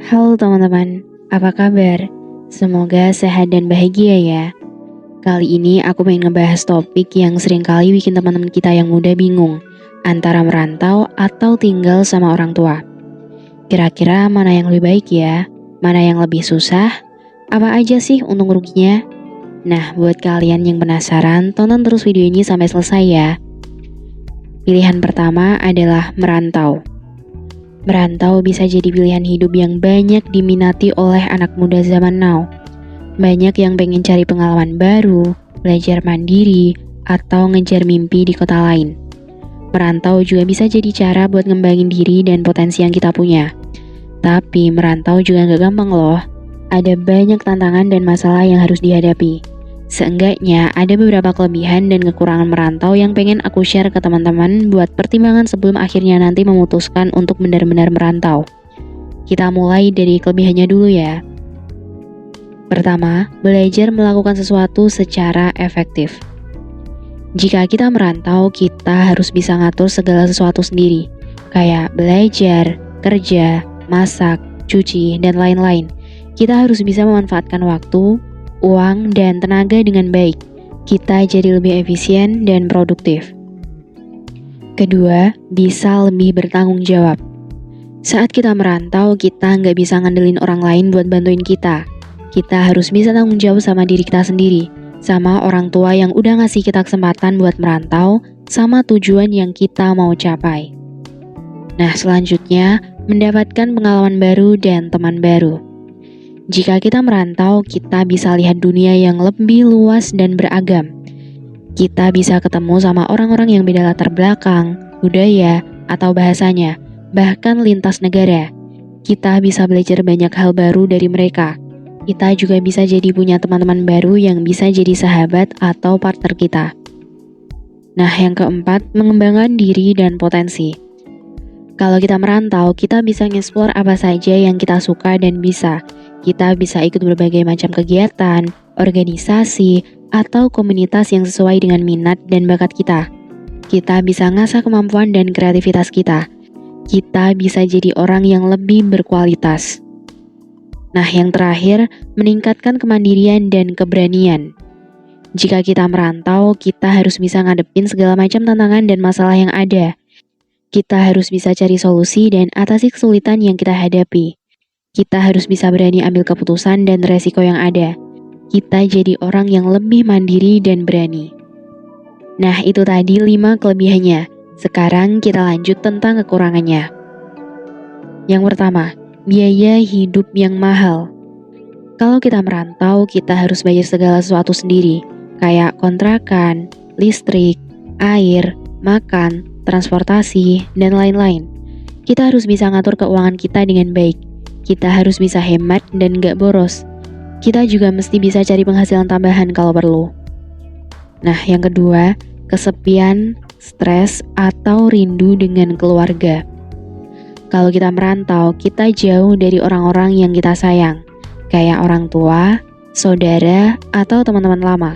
Halo teman-teman, apa kabar? Semoga sehat dan bahagia ya. Kali ini aku pengen ngebahas topik yang seringkali bikin teman-teman kita yang muda bingung antara merantau atau tinggal sama orang tua. Kira-kira mana yang lebih baik ya? Mana yang lebih susah? Apa aja sih untung ruginya? Nah, buat kalian yang penasaran, tonton terus video ini sampai selesai ya. Pilihan pertama adalah merantau. Merantau bisa jadi pilihan hidup yang banyak diminati oleh anak muda zaman now. Banyak yang pengen cari pengalaman baru, belajar mandiri, atau ngejar mimpi di kota lain. Merantau juga bisa jadi cara buat ngembangin diri dan potensi yang kita punya. Tapi merantau juga gak gampang loh. Ada banyak tantangan dan masalah yang harus dihadapi. Seenggaknya ada beberapa kelebihan dan kekurangan merantau yang pengen aku share ke teman-teman buat pertimbangan sebelum akhirnya nanti memutuskan untuk benar-benar merantau. Kita mulai dari kelebihannya dulu ya. Pertama, belajar melakukan sesuatu secara efektif. Jika kita merantau, kita harus bisa ngatur segala sesuatu sendiri, kayak belajar, kerja, masak, cuci, dan lain-lain. Kita harus bisa memanfaatkan waktu, uang, dan tenaga dengan baik. Kita jadi lebih efisien dan produktif. Kedua, bisa lebih bertanggung jawab. Saat kita merantau, kita nggak bisa ngandelin orang lain buat bantuin kita. Kita harus bisa tanggung jawab sama diri kita sendiri, sama orang tua yang udah ngasih kita kesempatan buat merantau, sama tujuan yang kita mau capai. Nah, selanjutnya, mendapatkan pengalaman baru dan teman baru. Jika kita merantau, kita bisa lihat dunia yang lebih luas dan beragam. Kita bisa ketemu sama orang-orang yang beda latar belakang, budaya, atau bahasanya, bahkan lintas negara. Kita bisa belajar banyak hal baru dari mereka. Kita juga bisa jadi punya teman-teman baru yang bisa jadi sahabat atau partner kita. Nah, yang keempat, mengembangkan diri dan potensi. Kalau kita merantau, kita bisa nge-explore apa saja yang kita suka dan bisa. Kita bisa ikut berbagai macam kegiatan, organisasi, atau komunitas yang sesuai dengan minat dan bakat kita. Kita bisa ngasah kemampuan dan kreativitas kita. Kita bisa jadi orang yang lebih berkualitas. Nah, yang terakhir, meningkatkan kemandirian dan keberanian. Jika kita merantau, kita harus bisa ngadepin segala macam tantangan dan masalah yang ada. Kita harus bisa cari solusi dan atasi kesulitan yang kita hadapi. Kita harus bisa berani ambil keputusan dan resiko yang ada. Kita jadi orang yang lebih mandiri dan berani. Nah, itu tadi 5 kelebihannya. Sekarang kita lanjut tentang kekurangannya. Yang pertama, biaya hidup yang mahal. Kalau kita merantau, kita harus bayar segala sesuatu sendiri, kayak kontrakan, listrik, air, makan, transportasi, dan lain-lain. Kita harus bisa ngatur keuangan kita dengan baik. Kita harus bisa hemat dan gak boros. Kita juga mesti bisa cari penghasilan tambahan kalau perlu. Nah, yang kedua, kesepian, stres, atau rindu dengan keluarga. Kalau kita merantau, kita jauh dari orang-orang yang kita sayang, kayak orang tua, saudara, atau teman-teman lama.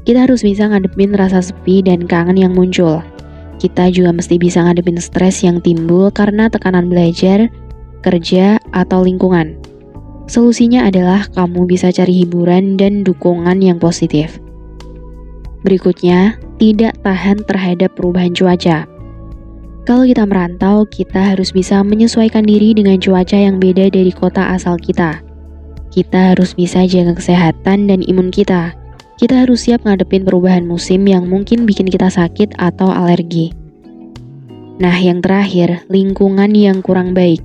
Kita harus bisa ngadepin rasa sepi dan kangen yang muncul. Kita juga mesti bisa ngadepin stres yang timbul karena tekanan belajar, kerja, atau lingkungan. Solusinya adalah kamu bisa cari hiburan dan dukungan yang positif. Berikutnya, tidak tahan terhadap perubahan cuaca. Kalau kita merantau, kita harus bisa menyesuaikan diri dengan cuaca yang beda dari kota asal kita. Kita harus bisa jaga kesehatan dan imun kita. Kita harus siap ngadepin perubahan musim yang mungkin bikin kita sakit atau alergi. Nah, yang terakhir, lingkungan yang kurang baik.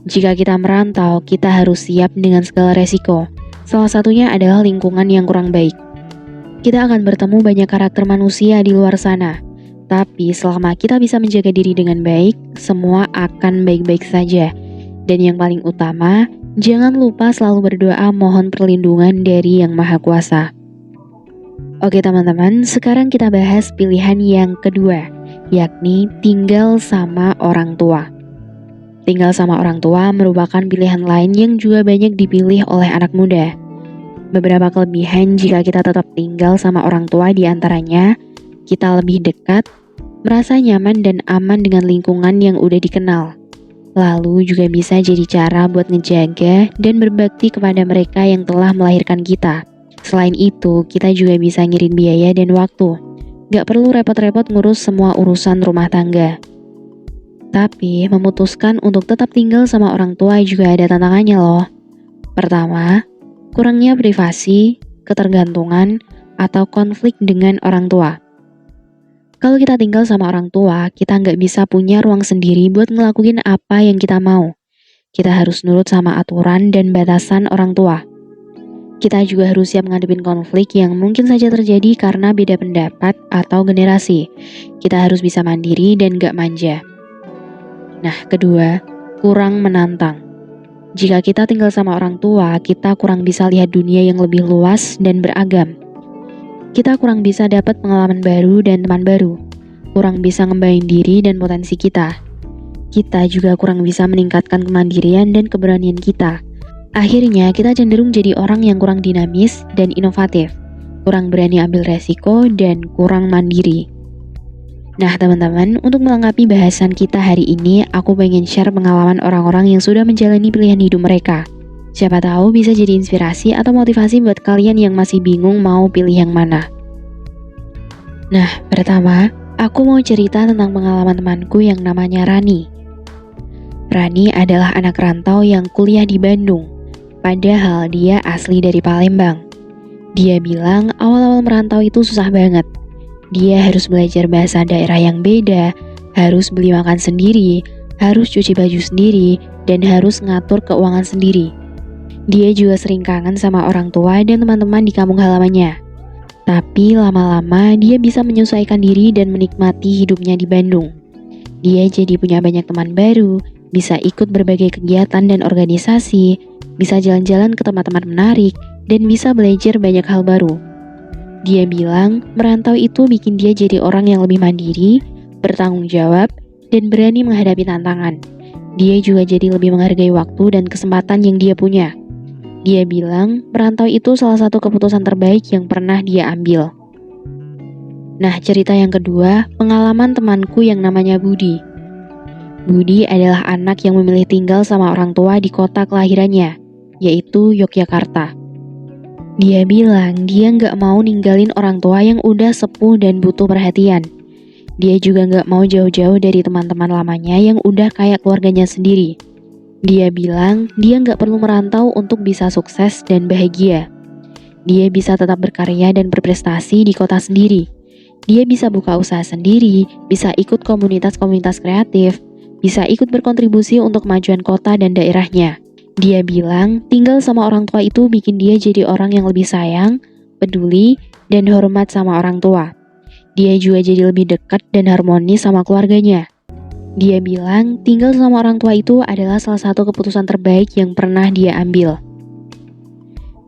Jika kita merantau, kita harus siap dengan segala resiko. Salah satunya adalah lingkungan yang kurang baik. Kita akan bertemu banyak karakter manusia di luar sana. Tapi selama kita bisa menjaga diri dengan baik, semua akan baik-baik saja. Dan yang paling utama, jangan lupa selalu berdoa mohon perlindungan dari Yang Maha Kuasa. Oke teman-teman, sekarang kita bahas pilihan yang kedua, yakni tinggal sama orang tua. Tinggal sama orang tua merupakan pilihan lain yang juga banyak dipilih oleh anak muda. Beberapa kelebihan jika kita tetap tinggal sama orang tua diantaranya, kita lebih dekat, merasa nyaman dan aman dengan lingkungan yang udah dikenal. Lalu juga bisa jadi cara buat ngejaga dan berbakti kepada mereka yang telah melahirkan kita. Selain itu, kita juga bisa ngirit biaya dan waktu. Gak perlu repot-repot ngurus semua urusan rumah tangga. Tapi, memutuskan untuk tetap tinggal sama orang tua juga ada tantangannya loh. Pertama, kurangnya privasi, ketergantungan, atau konflik dengan orang tua. Kalau kita tinggal sama orang tua, kita nggak bisa punya ruang sendiri buat ngelakuin apa yang kita mau. Kita harus nurut sama aturan dan batasan orang tua. Kita juga harus siap ngadepin konflik yang mungkin saja terjadi karena beda pendapat atau generasi. Kita harus bisa mandiri dan nggak manja. Nah, kedua, kurang menantang. Jika kita tinggal sama orang tua, kita kurang bisa lihat dunia yang lebih luas dan beragam. Kita kurang bisa dapat pengalaman baru dan teman baru, kurang bisa ngembangin diri dan potensi kita. Kita juga kurang bisa meningkatkan kemandirian dan keberanian kita. Akhirnya kita cenderung jadi orang yang kurang dinamis dan inovatif, kurang berani ambil resiko dan kurang mandiri. Nah teman-teman, untuk melengkapi bahasan kita hari ini, aku pengen share pengalaman orang-orang yang sudah menjalani pilihan hidup mereka. Siapa tahu bisa jadi inspirasi atau motivasi buat kalian yang masih bingung mau pilih yang mana. Nah, pertama, aku mau cerita tentang pengalaman temanku yang namanya Rani. Rani adalah anak rantau yang kuliah di Bandung, padahal dia asli dari Palembang. Dia bilang awal-awal merantau itu susah banget. Dia harus belajar bahasa daerah yang beda, harus beli makan sendiri, harus cuci baju sendiri, dan harus ngatur keuangan sendiri. Dia juga sering kangen sama orang tua dan teman-teman di kampung halamannya. Tapi lama-lama dia bisa menyesuaikan diri dan menikmati hidupnya di Bandung. Dia jadi punya banyak teman baru, bisa ikut berbagai kegiatan dan organisasi, bisa jalan-jalan ke tempat-tempat menarik, dan bisa belajar banyak hal baru. Dia bilang merantau itu bikin dia jadi orang yang lebih mandiri, bertanggung jawab, dan berani menghadapi tantangan. Dia juga jadi lebih menghargai waktu dan kesempatan yang dia punya. Dia bilang merantau itu salah satu keputusan terbaik yang pernah dia ambil. Nah, cerita yang kedua, pengalaman temanku yang namanya Budi. Budi adalah anak yang memilih tinggal sama orang tua di kota kelahirannya, yaitu Yogyakarta. Dia bilang dia nggak mau ninggalin orang tua yang udah sepuh dan butuh perhatian. Dia juga nggak mau jauh-jauh dari teman-teman lamanya yang udah kayak keluarganya sendiri. Dia bilang dia nggak perlu merantau untuk bisa sukses dan bahagia. Dia bisa tetap berkarya dan berprestasi di kota sendiri. Dia bisa buka usaha sendiri, bisa ikut komunitas-komunitas kreatif, bisa ikut berkontribusi untuk kemajuan kota dan daerahnya. Dia bilang tinggal sama orang tua itu bikin dia jadi orang yang lebih sayang, peduli, dan hormat sama orang tua. Dia juga jadi lebih dekat dan harmonis sama keluarganya. Dia bilang tinggal sama orang tua itu adalah salah satu keputusan terbaik yang pernah dia ambil.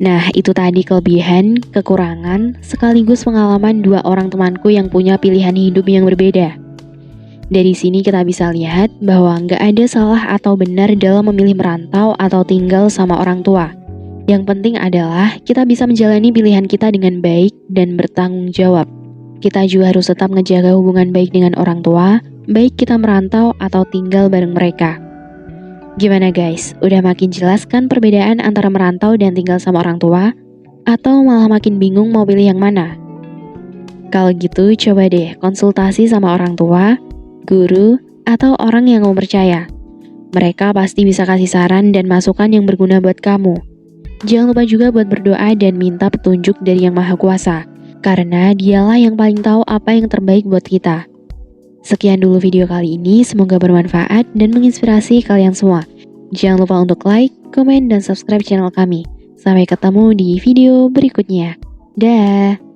Nah, itu tadi kelebihan, kekurangan, sekaligus pengalaman dua orang temanku yang punya pilihan hidup yang berbeda. Dari sini kita bisa lihat bahwa nggak ada salah atau benar dalam memilih merantau atau tinggal sama orang tua. Yang penting adalah kita bisa menjalani pilihan kita dengan baik dan bertanggung jawab. Kita juga harus tetap ngejaga hubungan baik dengan orang tua, baik kita merantau atau tinggal bareng mereka. Gimana guys? Udah makin jelas kan perbedaan antara merantau dan tinggal sama orang tua? Atau malah makin bingung mau pilih yang mana? Kalau gitu coba deh konsultasi sama orang tua, guru, atau orang yang kamu percaya. Mereka pasti bisa kasih saran dan masukan yang berguna buat kamu. Jangan lupa juga buat berdoa dan minta petunjuk dari Yang Maha Kuasa, karena dialah yang paling tahu apa yang terbaik buat kita. Sekian dulu video kali ini, semoga bermanfaat dan menginspirasi kalian semua. Jangan lupa untuk like, komen, dan subscribe channel kami. Sampai ketemu di video berikutnya. Dah.